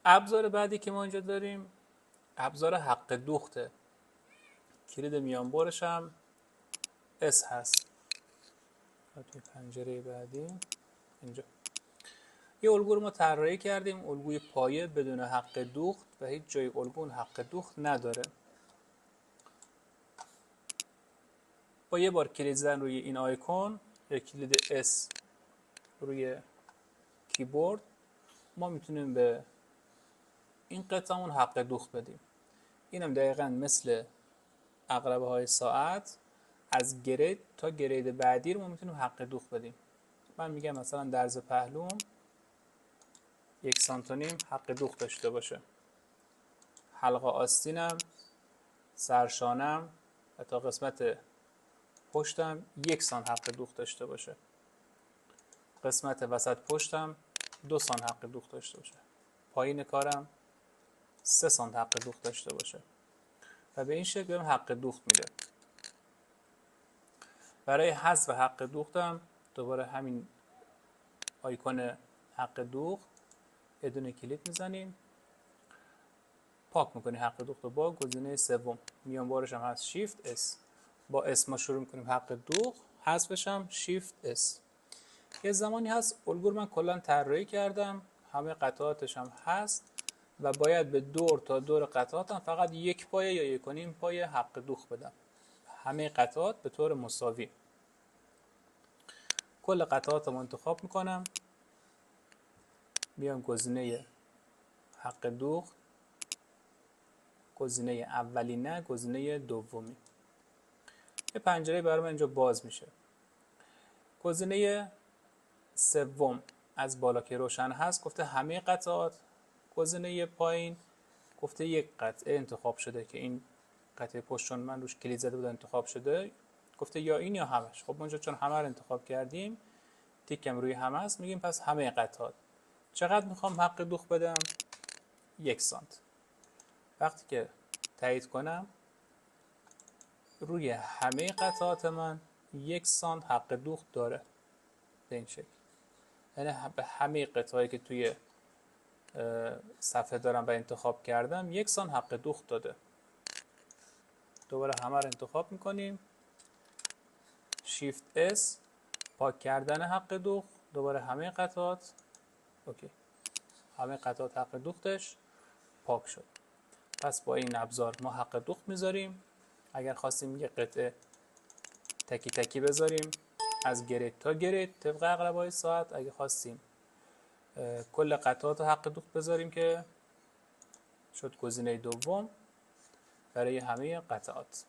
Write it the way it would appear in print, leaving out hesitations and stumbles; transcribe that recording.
ابزار بعدی که ما اینجا داریم ابزار حق دوخته. کلید میانبرش هم S هست. توی پنجره بعدی اینجا یه الگو رو ما طراحی کردیم، الگوی پایه بدون حق دوخت و هیچ جای الگو حق دوخت نداره. با یه بار کلید زدن روی این آیکون یا کلید S روی کیبورد ما میتونیم به این قطعمون حق دوخت بدیم. اینم دقیقاً مثل عقربه های ساعت از گرید تا گرید بعدی رو ما میتونیم حق دوخت بدیم. من میگم مثلا درز پهلوم 1 سانت و نیم حق دوخت داشته باشه، حلقه آستینم، سرشانم و تا قسمت پشتم 1 سانت حق دوخت داشته باشه، قسمت وسط پشتم 2 سانت حق دوخت داشته باشه، پایین کارم 3 سانت حق دوخت داشته باشه و به این شکل بهم حق دوخت میده. برای حذف حق دوختم دوباره همین آیکون حق دوخت یه دونه کلیک میزنیم، پاک میکنیم حق دوخت رو با گزینه سوم. میان بارش هم هست شیفت اس. با اس ما شروع میکنیم حق دوخت، حذفش هم شیفت اس. یه زمانی هست الگو رو من کلا طراحی کردم، همه قطعاتش هم هست و باید به دور تا دور قطعاتم فقط 1 پایه یا 1.5 پایه حق دوخت بدم، همه قطعات به طور مساوی. کل قطعاتم انتخاب میکنم، میام گزینه حق دوخت، گزینه اولی نه، گزینه دومی. یه پنجره برای من اینجا باز میشه. گزینه سوم از بالا که روشن هست گفته همه قطعات، گزینه پایین گفته یک قطعه انتخاب شده که این قطعه پشت چون من روش کلید زده بود انتخاب شده، گفته یا این یا همش. خب اونجا چون همه رو انتخاب کردیم تیکم روی همه است، میگیم پس همه قطعات. چقدر میخوام حق دوخت بدم؟ 1 سانت. وقتی که تایید کنم روی همه قطعات من 1 سانت حق دوخت داره به این شکل. یعنی به همه قطعهایی که توی صفحه دارم و انتخاب کردم 1 سانت حق دوخت داده. دوباره همه رو انتخاب میکنیم، شیفت اس، پاک کردن حق دوخت، دوباره همه قطعات. اوکی، همه قطعات حق دوختش پاک شد. پس با این ابزار ما حق دوخت میذاریم. اگر خواستیم یه قطعه تکی تکی بذاریم از گرید تا گرید طبق عقربه‌های ساعت، اگه خواستیم کل قطعات حق دوخت بذاریم که شد گزینه دوم برای همه قطعات.